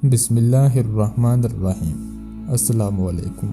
बिस्मिल्लाहिर्रहमानिर्रहीम। अस्सलाम वालेकुम।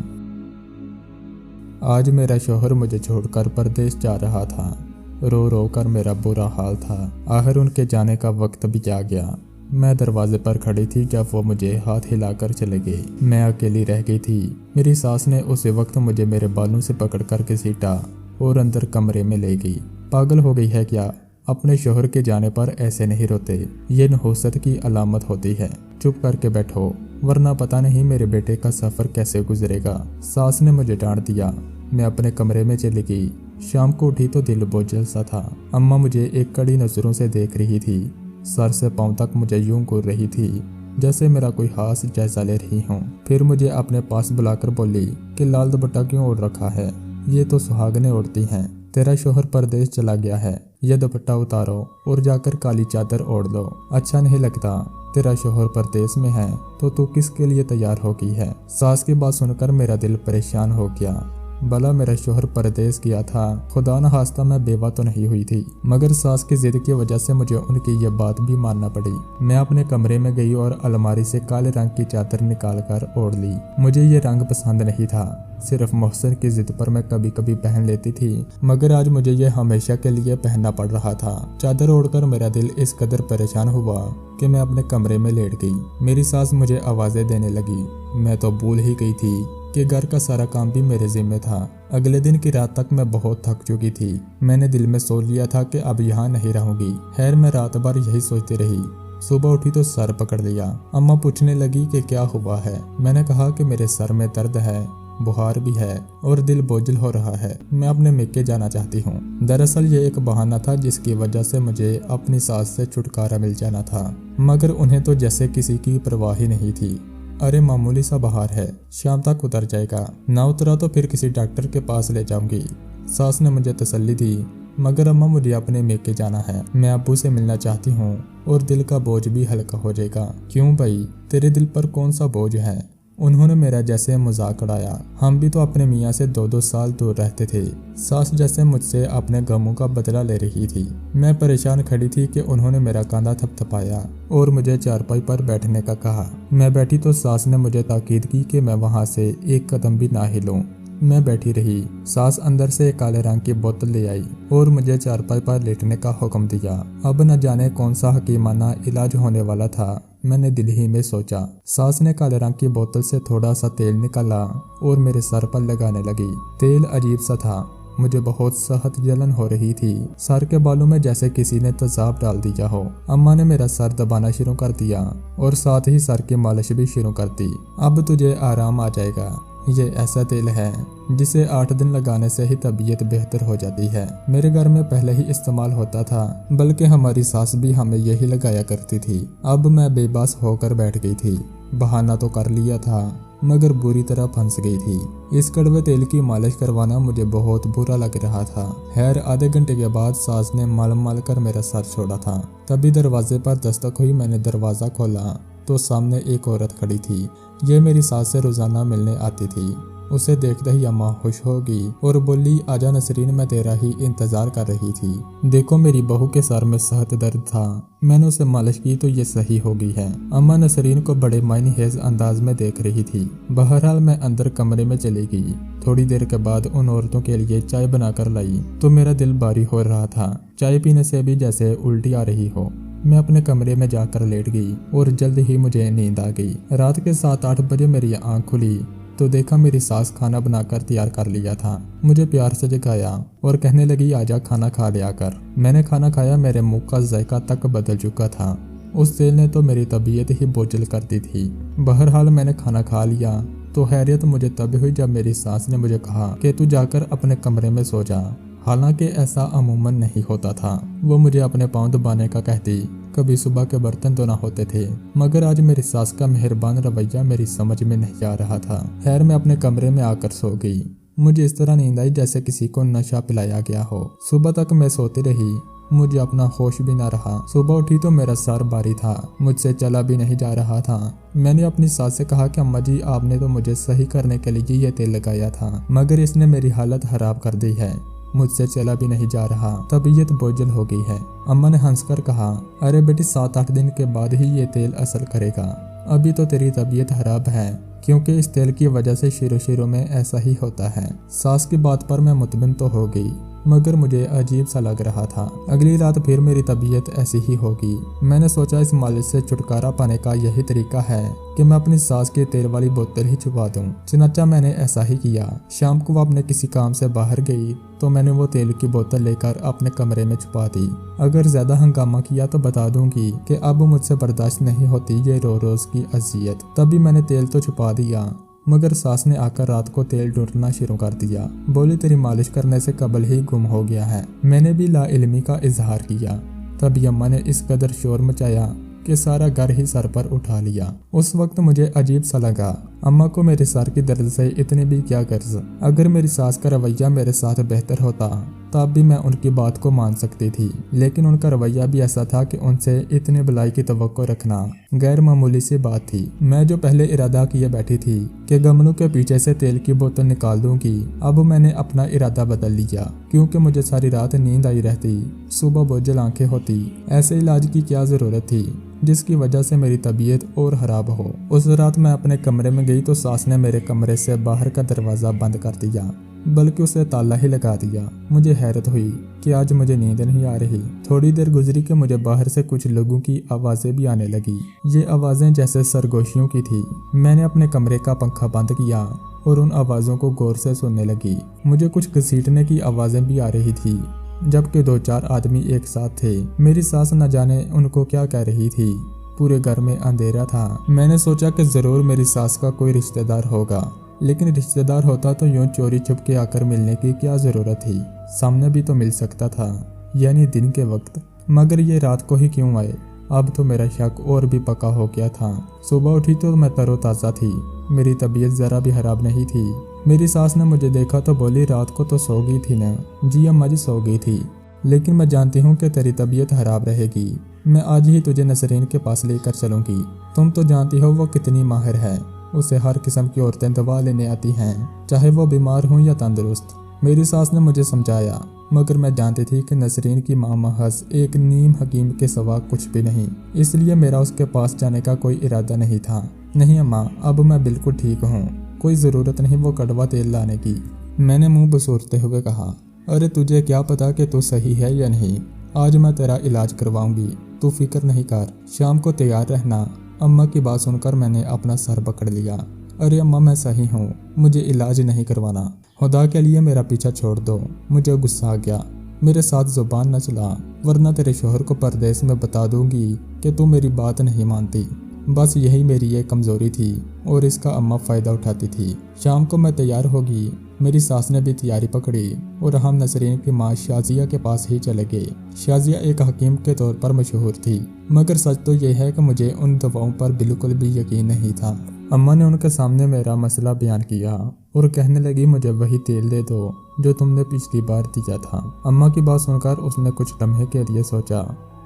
आज मेरा शौहर मुझे छोड़कर परदेश जा रहा था। रो रो कर मेरा बुरा हाल था। आखिर उनके जाने का वक्त भी आ गया। मैं दरवाजे पर खड़ी थी जब वो मुझे हाथ हिलाकर चले गए। मैं अकेली रह गई थी। मेरी सास ने उसी वक्त मुझे मेरे बालों से पकड़कर घसीटा और अंदर कमरे में ले गई। पागल हो गई है क्या? अपने शौहर के जाने पर ऐसे नहीं रोते, ये नहुसत की अलामत होती है। चुप करके बैठो, वरना पता नहीं मेरे बेटे का सफ़र कैसे गुजरेगा। सास ने मुझे डांट दिया। मैं अपने कमरे में चली गई। शाम को उठी तो दिल बोझल सा था। अम्मा मुझे एक कड़ी नज़रों से देख रही थी। सर से पांव तक मुझे यूं घूर रही थी जैसे मेरा कोई खास जायजा ले रही हूँ। फिर मुझे अपने पास बुलाकर बोली कि लाल दुपट्टा क्यों ओढ़ रखा है? ये तो सुहागनें ओढ़ती हैं। तेरा शौहर परदेश चला गया है, यह दुपट्टा उतारो और जाकर काली चादर ओढ़ लो। अच्छा नहीं लगता? तेरा शौहर परदेश में है तो तू किसके लिए तैयार हो गई है? सास की बात सुनकर मेरा दिल परेशान हो गया। भला मेरा शौहर परदेश गया था, खुदा न खास्ता मैं बेवा तो नहीं हुई थी, मगर सास की जिद की वजह से मुझे उनकी यह बात भी मानना पड़ी। मैं अपने कमरे में गई और अलमारी से काले रंग की चादर निकालकर ओढ़ ली। मुझे ये रंग पसंद नहीं था, सिर्फ मोहसिन की जिद पर मैं कभी कभी पहन लेती थी, मगर आज मुझे यह हमेशा के लिए पहनना पड़ रहा था। चादर ओढ़कर मेरा दिल इस कदर परेशान हुआ कि मैं अपने कमरे में लेट गई। मेरी सास मुझे आवाज़ें देने लगी। मैं तो भूल ही गई थी कि घर का सारा काम भी मेरे जिम्मे था। अगले दिन की रात तक मैं बहुत थक चुकी थी। मैंने दिल में सोच लिया था कि अब यहाँ नहीं रहूंगी। खैर मैं रात भर यही सोचती रही। सुबह उठी तो सर पकड़ लिया। अम्मा पूछने लगी कि क्या हुआ है। मैंने कहा कि मेरे सर में दर्द है, बुखार भी है और दिल बोझल हो रहा है। मैं अपने मेके जाना चाहती हूँ। दरअसल ये एक बहाना था जिसकी वजह से मुझे अपनी सास से छुटकारा मिल जाना था, मगर उन्हें तो जैसे किसी की परवाह ही नहीं थी। अरे मामूली सा बुखार है, शाम तक उतर जाएगा, ना उतरा तो फिर किसी डॉक्टर के पास ले जाऊंगी। सास ने मुझे तसल्ली दी। मगर अम्मा मुझे अपने मेके जाना है, मैं अब्बू से मिलना चाहती हूँ और दिल का बोझ भी हल्का हो जाएगा। क्यों भाई, तेरे दिल पर कौन सा बोझ है? उन्होंने मेरा जैसे मजाक उड़ाया। हम भी तो अपने मियाँ से 2-2 साल दूर रहते थे। सास जैसे मुझसे अपने गमों का बदला ले रही थी। मैं परेशान खड़ी थी कि उन्होंने मेरा कंधा थपथपाया और मुझे चारपाई पर बैठने का कहा। मैं बैठी तो सास ने मुझे ताकीद की कि मैं वहां से एक कदम भी ना हिलूं। मैं बैठी रही। सास अंदर से एक काले रंग की बोतल ले आई और मुझे चारपाई पर लेटने का हुक्म दिया। अब न जाने कौन सा हकीमाना इलाज होने वाला था, मैंने दिल ही में सोचा। सास ने काले रंग की बोतल से थोड़ा सा तेल निकाला और मेरे सर पर लगाने लगी। तेल अजीब सा था, मुझे बहुत सख्त जलन हो रही थी। सर के बालों में जैसे किसी ने तेजाब डाल दिया हो। अम्मा ने मेरा सर दबाना शुरू कर दिया और साथ ही सर की मालिश भी शुरू कर दी। अब तुझे आराम आ जाएगा। ये ऐसा तेल है जिसे 8 दिन लगाने से ही तबीयत बेहतर हो जाती है। मेरे घर में पहले ही इस्तेमाल होता था, बल्कि हमारी सास भी हमें यही लगाया करती थी। अब मैं बेबस होकर बैठ गई थी। बहाना तो कर लिया था, मगर बुरी तरह फंस गई थी। इस कड़वे तेल की मालिश करवाना मुझे बहुत बुरा लग रहा था। खैर आधे घंटे के बाद सास ने मल मल कर मेरा सर छोड़ा था। तभी दरवाजे पर दस्तक हुई। मैंने दरवाज़ा खोला तो सामने एक औरत खड़ी थी। ये मेरी सास से रोजाना मिलने आती थी। उसे देखते ही अम्मा खुश हो गई और बोली, आजा नसरीन, मैं तेरा ही इंतजार कर रही थी। देखो मेरी बहू के सर में सख्त दर्द था। मैंने उसे मालिश की तो ये सही हो गई है। अम्मा नसरीन को बड़े मायनेहेज अंदाज में देख रही थी। बहरहाल मैं अंदर कमरे में चली गई। थोड़ी देर के बाद उन औरतों के लिए चाय बनाकर लाई तो मेरा दिल भारी हो रहा था। चाय पीने से भी जैसे उल्टी आ रही हो। मैं अपने कमरे में जाकर लेट गई और जल्द ही मुझे नींद आ गई। रात के 7-8 बजे मेरी आंख खुली तो देखा मेरी सास खाना बनाकर तैयार कर लिया था। मुझे प्यार से जगाया और कहने लगी, आजा खाना खा लिया कर। मैंने खाना खाया। मेरे मुंह का जायका तक बदल चुका था। उस तेल ने तो मेरी तबीयत ही बोझल कर दी थी। बहरहाल मैंने खाना खा लिया तो हैरियत मुझे तब हुई जब मेरी सास ने मुझे कहा कि तू जाकर अपने कमरे में सो जा। हालांकि ऐसा अमूमन नहीं होता था। वो मुझे अपने पाँव दबाने का कहती, कभी सुबह के बर्तन धोना होते थे, मगर आज मेरी सास का मेहरबान रवैया मेरी समझ में नहीं आ रहा था। खैर मैं अपने कमरे में आकर सो गई। मुझे इस तरह नींद आई जैसे किसी को नशा पिलाया गया हो। सुबह तक मैं सोती रही, मुझे अपना होश भी ना रहा। सुबह उठी तो मेरा सर भारी था, मुझसे चला भी नहीं जा रहा था। मैंने अपनी सास से कहा कि अम्मा जी, आपने तो मुझे सही करने के लिए ये तेल लगाया था, मगर इसने मेरी हालत खराब कर दी है। मुझसे चला भी नहीं जा रहा, तबीयत बोझल हो गई है। अम्मा ने हंसकर कहा, अरे बेटी 7-8 दिन के बाद ही ये तेल असर करेगा। अभी तो तेरी तबीयत खराब है, क्योंकि इस तेल की वजह से शुरू में ऐसा ही होता है। सास की बात पर मैं मुतमिन तो हो गई, मगर मुझे अजीब सा लग रहा था। अगली रात फिर मेरी तबीयत ऐसी ही होगी। मैंने सोचा इस मालिश से छुटकारा पाने का यही तरीका है कि मैं अपनी सास की तेल वाली बोतल ही छुपा दूं। चुनाचा मैंने ऐसा ही किया। शाम को वो अपने किसी काम से बाहर गई तो मैंने वो तेल की बोतल लेकर अपने कमरे में छुपा दी। अगर ज्यादा हंगामा किया तो बता दूंगी कि अब मुझसे बर्दाश्त नहीं होती ये रोज की अजियत। तभी मैंने तेल तो छुपा दिया, मगर सास ने आकर रात को तेल ढूंढना शुरू कर दिया। बोली तेरी मालिश करने से कबल ही गुम हो गया है। मैंने भी लाइल्मी का इजहार किया। तभी अम्मा ने इस कदर शोर मचाया कि सारा घर ही सर पर उठा लिया। उस वक्त मुझे अजीब सा लगा, अम्मा को मेरे सर की दर्द से इतनी भी क्या गर्ज। अगर मेरी सास का रवैया मेरे साथ बेहतर होता तब भी मैं उनकी बात को मान सकती थी, लेकिन उनका रवैया भी ऐसा था कि उनसे इतने भलाई की तवक्को रखना गैर मामूली सी बात थी। मैं जो पहले इरादा किए बैठी थी कि गमलों के पीछे से तेल की बोतल निकाल दूंगी, अब मैंने अपना इरादा बदल लिया, क्योंकि मुझे सारी रात नींद आई रहती, सुबह बोझल आंखें होती। ऐसे इलाज की क्या जरूरत थी जिसकी वजह से मेरी तबीयत और खराब हो। उस रात मैं अपने कमरे में गई तो सास ने मेरे कमरे से बाहर का दरवाजा बंद कर दिया, बल्कि उसे ताला ही लगा दिया। मुझे हैरत हुई कि आज मुझे नींद नहीं आ रही। थोड़ी देर गुजरी कि मुझे बाहर से कुछ लोगों की आवाजें भी आने लगी। ये आवाजें जैसे सरगोशियों की थी। मैंने अपने कमरे का पंखा बंद किया और उन आवाजों को गौर से सुनने लगी। मुझे कुछ घसीटने की आवाजें भी आ रही थी, जबकि 2-4 आदमी एक साथ थे। मेरी सास न जाने उनको क्या कह रही थी। पूरे घर में अंधेरा था। मैंने सोचा कि जरूर मेरी सास का कोई रिश्तेदार होगा, लेकिन रिश्तेदार होता तो यूं चोरी छुपके आकर मिलने की क्या जरूरत थी। सामने भी तो मिल सकता था, यानी दिन के वक्त, मगर ये रात को ही क्यों आए। अब तो मेरा शक और भी पक्का हो गया था। सुबह उठी तो मैं तरोताज़ा थी, मेरी तबीयत जरा भी खराब नहीं थी। मेरी सास ने मुझे देखा तो बोली रात को तो सो गई थी ना। जी अम्मा जी सो गई थी, लेकिन मैं जानती हूँ कि तेरी तबीयत खराब रहेगी। मैं आज ही तुझे नसरीन के पास लेकर चलूंगी। तुम तो जानती हो वो कितनी माहिर है, उसे हर किस्म की औरतें दवा लेने आती हैं, चाहे वो बीमार हों या तंदुरुस्त। मेरी सास ने मुझे समझाया, मगर मैं जानती थी कि नसरीन की माँ महज एक नीम हकीम के सिवा कुछ भी नहीं, इसलिए मेरा उसके पास जाने का कोई इरादा नहीं था। नहीं अम्मा, अब मैं बिल्कुल ठीक हूँ, कोई ज़रूरत नहीं वो कड़वा तेल लाने की। मैंने मुंह बसोरते हुए कहा, अरे तुझे क्या पता कि तू सही है या नहीं। आज मैं तेरा इलाज करवाऊंगी, तू फिक्र नहीं कर, शाम को तैयार रहना। अम्मा की बात सुनकर मैंने अपना सर पकड़ लिया। अरे अम्मा मैं सही हूँ, मुझे इलाज नहीं करवाना, खुदा के लिए मेरा पीछा छोड़ दो। मुझे गुस्सा आ गया, मेरे साथ जुबान न चला, वरना तेरे शोहर को परदेश में बता दूंगी कि तू मेरी बात नहीं मानती। बस यही मेरी एक कमजोरी थी और इसका अम्मा फ़ायदा उठाती थी। शाम को मैं तैयार होगी। मेरी सास ने भी तैयारी पकड़ी और हम नसरीन की माँ शाजिया के पास ही चले गए। शाजिया एक हकीम के तौर पर मशहूर थी, मगर सच तो यह है कि मुझे उन दवाओं पर बिल्कुल भी यकीन नहीं था। अम्मा ने उनके सामने मेरा मसला बयान किया और कहने लगी, मुझे वही तेल दे दो जो तुमने पिछली बार दिया था। अम्मा की बात सुनकर उसने कुछ लम्हे के लिए सोचा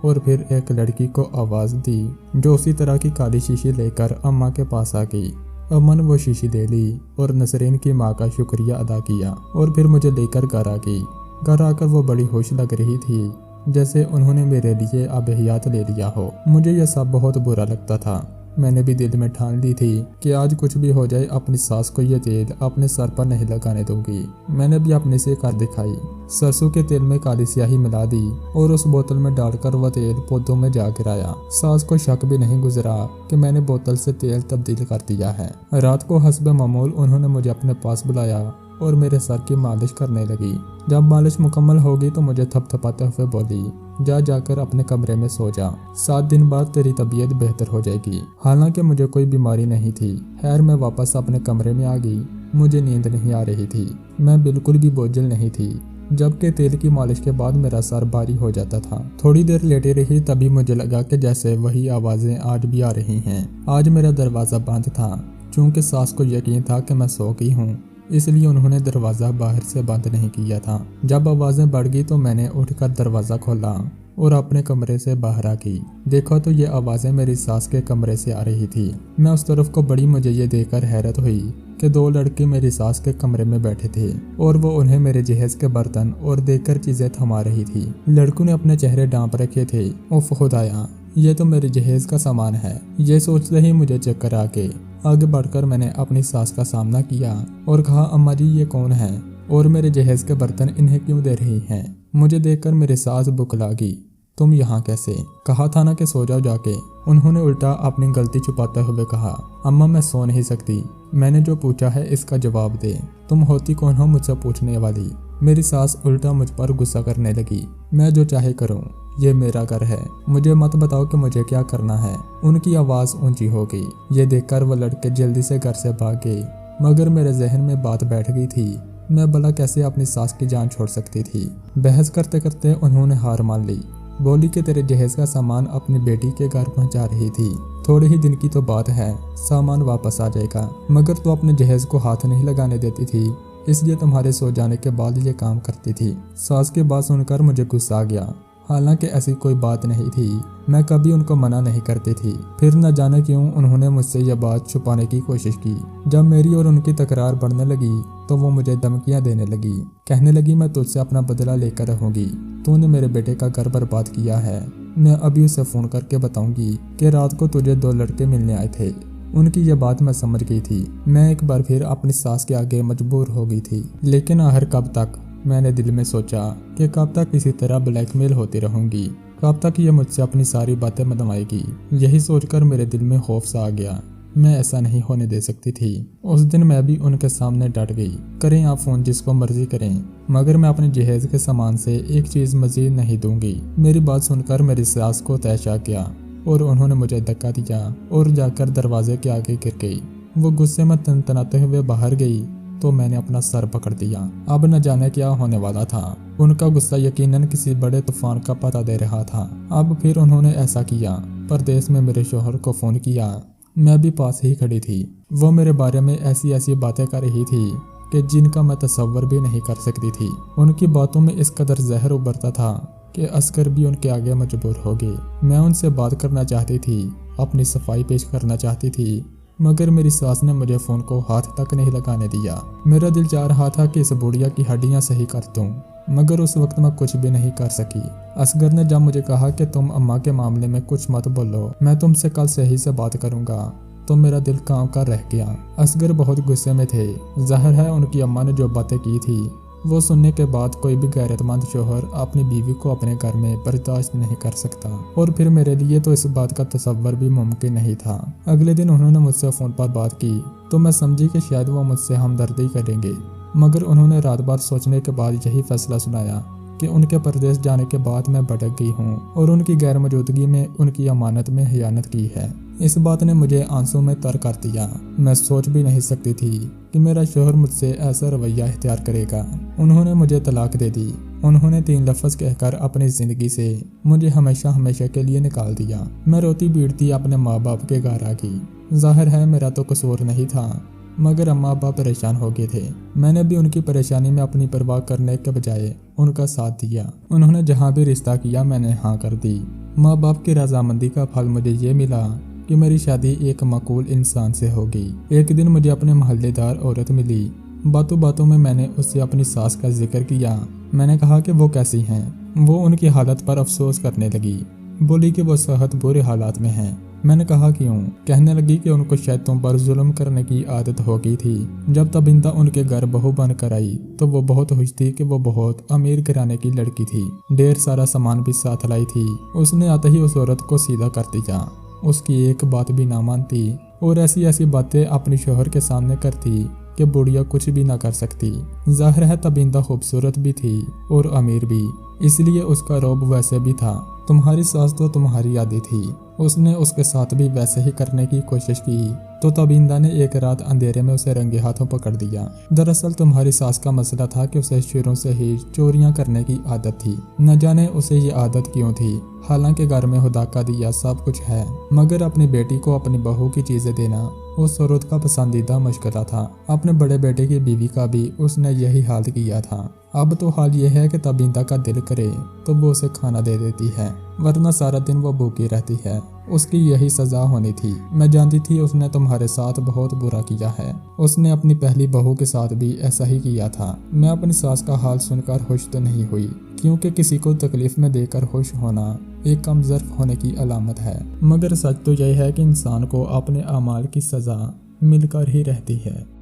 और फिर एक लड़की को आवाज़ दी जो उसी तरह की काली शीशी लेकर अम्मा के पास आ गई। अम्मा ने वो शीशी दे ली और नसरीन की माँ का शुक्रिया अदा किया और फिर मुझे लेकर घर आ गई। घर आकर वो बड़ी खुश लग रही थी, जैसे उन्होंने मेरे लिए अब हयात ले लिया हो। मुझे यह सब बहुत बुरा लगता था। मैंने भी दिल में ठान ली थी कि आज कुछ भी हो जाए अपनी सास को ये तेल अपने सर पर नहीं लगाने दूंगी। मैंने भी अपने से कर दिखाई। सरसों के तेल में काली स्याही मिला दी और उस बोतल में डालकर वह तेल पौधों में जा गिराया। सास को शक भी नहीं गुजरा कि मैंने बोतल से तेल तब्दील कर दिया है। रात को हस्ब मामूल उन्होंने मुझे अपने पास बुलाया और मेरे सर की मालिश करने लगी। जब मालिश मुकम्मल होगी तो मुझे थपथपाते हुए बोली, जाकर अपने कमरे में सो जा, 7 दिन बाद तेरी तबीयत बेहतर हो जाएगी। हालांकि मुझे कोई बीमारी नहीं थी। खैर मैं वापस अपने कमरे में आ गई। मुझे नींद नहीं आ रही थी, मैं बिल्कुल भी बोझल नहीं थी, जबकि तेल की मालिश के बाद मेरा सर भारी हो जाता था। थोड़ी देर लेटे रही, तभी मुझे लगा कि जैसे वही आवाजें आज भी आ रही हैं। आज मेरा दरवाज़ा बंद था। चूँकि सास को यकीन था कि मैं सो गई हूँ, इसलिए उन्होंने दरवाज़ा बाहर से बंद नहीं किया था। जब आवाज़ें बढ़ गई तो मैंने उठकर दरवाज़ा खोला और अपने कमरे से बाहर आ गई। देखा तो ये आवाज़ें मेरी सास के कमरे से आ रही थी। मैं उस तरफ को बढ़ी। मुझे ये देखकर हैरत हुई कि 2 लड़के मेरी सास के कमरे में बैठे थे और वो उन्हें मेरे जहेज के बर्तन और देखकर चीज़ें थमा रही थी। लड़कों ने अपने चेहरे ढांप रखे थे। उफ खुदाया, ये तो मेरे जहेज का सामान है। ये सोचते ही मुझे चक्कर आ गए। आगे बढ़कर मैंने अपनी सास का सामना किया और कहा, अम्मा जी ये कौन है और मेरे जहेज के बर्तन इन्हें क्यों दे रही हैं? मुझे देखकर मेरी सास बुकला गई। तुम यहाँ कैसे? कहा था ना कि सो जाओ जाके। उन्होंने उल्टा अपनी गलती छुपाते हुए कहा, अम्मा मैं सो नहीं सकती। मैंने जो पूछा है इसका जवाब दे। तुम होती कौन हो मुझसे पूछने वाली? मेरी सास उल्टा मुझ पर गुस्सा करने लगी। मैं जो चाहे करूं, ये मेरा घर है, मुझे मत बताओ कि मुझे क्या करना है। उनकी आवाज ऊंची हो गई। ये देखकर वो लड़के जल्दी से घर से भाग गए। मगर मेरे जहन में बात बैठ गई थी, मैं भला कैसे अपनी सास की जान छोड़ सकती थी। बहस करते करते उन्होंने हार मान ली। बोली कि तेरे जहेज का सामान अपनी बेटी के घर पहुंचा रही थी, थोड़े ही दिन की तो बात है, सामान वापस आ जाएगा। मगर तू अपने जहेज को हाथ नहीं लगाने देती थी, इसलिए तुम्हारे सो जाने के बाद ये काम करती थी। सास की बात सुनकर मुझे गुस्सा आ गया। हालांकि ऐसी कोई बात नहीं थी, मैं कभी उनको मना नहीं करती थी। फिर न जाने क्यों उन्होंने मुझसे यह बात छुपाने की कोशिश की। जब मेरी और उनकी तकरार बढ़ने लगी तो वो मुझे धमकियां देने लगी। कहने लगी, मैं तुझसे अपना बदला लेकर रहूंगी। तूने मेरे बेटे का घर बर्बाद किया है। मैं अभी उसे फोन करके बताऊंगी कि रात को तुझे 2 लड़के मिलने आए थे। उनकी यह बात मैं समझ गई थी। मैं एक बार फिर अपनी सास के आगे मजबूर हो गई थी। लेकिन आखिर कब तक? मैंने दिल में सोचा कि कब तक इसी तरह ब्लैकमेल होती रहूंगी, कब तक ये मुझसे अपनी सारी बातें मनवाएगी। यही सोचकर मेरे दिल में खौफ सा आ गया। मैं ऐसा नहीं होने दे सकती थी। उस दिन मैं भी उनके सामने डट गई। करें आप फोन जिसको मर्जी करें, मगर मैं अपने जहेज के सामान से एक चीज मजीद नहीं दूंगी। मेरी बात सुनकर मेरी सास को तैशा किया और उन्होंने मुझे धक्का दिया और जाकर दरवाजे के आगे गिर गई। वो गुस्से में तनतनाते हुए बाहर गई तो मैंने अपना सर पकड़ दिया। अब न जाने क्या होने वाला था। उनका गुस्सा यकीनन किसी बड़े तूफान का पता दे रहा था। अब फिर उन्होंने ऐसा किया। परदेश में मेरे शोहर को फोन किया। मैं भी पास ही खड़ी थी। वो मेरे बारे में ऐसी ऐसी बातें कर रही थी कि जिनका मैं तसव्वुर भी नहीं कर सकती थी। उनकी बातों में इस कदर जहर उभरता था कि असगर भी उनके आगे मजबूर हो गए। मैं उनसे बात करना चाहती थी, अपनी सफाई पेश करना चाहती थी, मगर मेरी सास ने मुझे फोन को हाथ तक नहीं लगाने दिया। मेरा दिल चाह रहा था कि इस बुढ़िया की हड्डियां सही कर दूं, मगर उस वक्त मैं कुछ भी नहीं कर सकी। असगर ने जब मुझे कहा कि तुम अम्मा के मामले में कुछ मत बोलो, मैं तुमसे कल सही से बात करूंगा, तो मेरा दिल कांव कर रह गया। असगर बहुत गुस्से में थे। जाहिर है उनकी अम्मा ने जो बातें की थी वो सुनने के बाद कोई भी गैरतमंद शोहर अपनी बीवी को अपने घर में बर्दाश्त नहीं कर सकता, और फिर मेरे लिए तो इस बात का तसव्वुर भी मुमकिन नहीं था। अगले दिन उन्होंने मुझसे फ़ोन पर बात की तो मैं समझी कि शायद वो मुझसे हमदर्दी करेंगे, मगर उन्होंने रात भर सोचने के बाद यही फैसला सुनाया कि उनके परदेश जाने के बाद मैं भटक गई हूँ और उनकी गैर मौजूदगी में उनकी अमानत में खयानत की है। इस बात ने मुझे आंसू में तर कर दिया। मैं सोच भी नहीं सकती थी कि मेरा शोहर मुझसे ऐसा रवैया इख्तियार करेगा। उन्होंने मुझे तलाक दे दी। उन्होंने 3 लफ्ज़ कहकर अपनी ज़िंदगी से मुझे हमेशा हमेशा के लिए निकाल दिया। मैं रोती पीटती अपने माँ बाप के घर आ गई। जाहिर है मेरा तो कसूर नहीं था, मगर अम्मा अब्बा परेशान हो गए थे। मैंने भी उनकी परेशानी में अपनी परवाह करने के बजाय उनका साथ दिया। उन्होंने जहाँ भी रिश्ता किया मैंने हाँ कर दी। माँ बाप की रजामंदी का फल मुझे ये मिला कि मेरी शादी एक माकूल इंसान से हो गई। एक दिन मुझे अपने मोहल्लेदार औरत मिली। बातों बातों में मैंने उससे अपनी सास का जिक्र किया। मैंने कहा कि वो कैसी हैं। वो उनकी हालत पर अफसोस करने लगी। बोली कि वो सेहत बुरे हालात में हैं। मैंने कहा क्यों? कहने लगी कि उनको शायद तुम पर जुल्म करने की आदत हो गई थी। जब तबिंदा उनके घर बहू बनकर आई तो वो बहुत खुश थी कि वो बहुत अमीर घराने की लड़की थी। ढेर सारा सामान भी साथ लाई थी। उसने आते ही उस औरत को सीधा कर दिया। उसकी एक बात भी ना मानती और ऐसी ऐसी बातें अपने शोहर के सामने करती कि बुढ़िया कुछ भी ना कर सकती। जाहिर है तबिंदा खूबसूरत भी थी और अमीर भी, इसलिए उसका रौब वैसे भी था। तुम्हारी सास तो तुम्हारी आदि थी। उसने उसके साथ भी वैसे ही करने की कोशिश की तो तबिंदा ने एक रात अंधेरे में उसे रंगे हाथों पकड़ दिया। दरअसल तुम्हारी सास का मसला था कि उसे शुरू से ही चोरियां करने की आदत थी। न जाने उसे ये आदत क्यों थी। हालांकि घर में खुदा का दिया सब कुछ है, मगर अपनी बेटी को अपनी बहू की चीजें देना उस औरत का पसंदीदा मशगला था। अपने बड़े बेटे की बीवी का भी उसने यही हाल किया था। अब तो हाल ये है कि तबिंदा का दिल करे तो वो उसे खाना दे देती है, वरना सारा दिन वो भूखी रहती है। उसकी यही सजा होनी थी। मैं जानती थी उसने तुम्हारे साथ बहुत बुरा किया है। उसने अपनी पहली बहू के साथ भी ऐसा ही किया था। मैं अपनी सास का हाल सुनकर खुश तो नहीं हुई, کیونکہ کسی کو تکلیف میں دے کر خوش ہونا ایک کم ظرف ہونے کی علامت ہے، مگر سچ تو یہ ہے کہ انسان کو اپنے اعمال کی سزا مل کر ہی رہتی ہے۔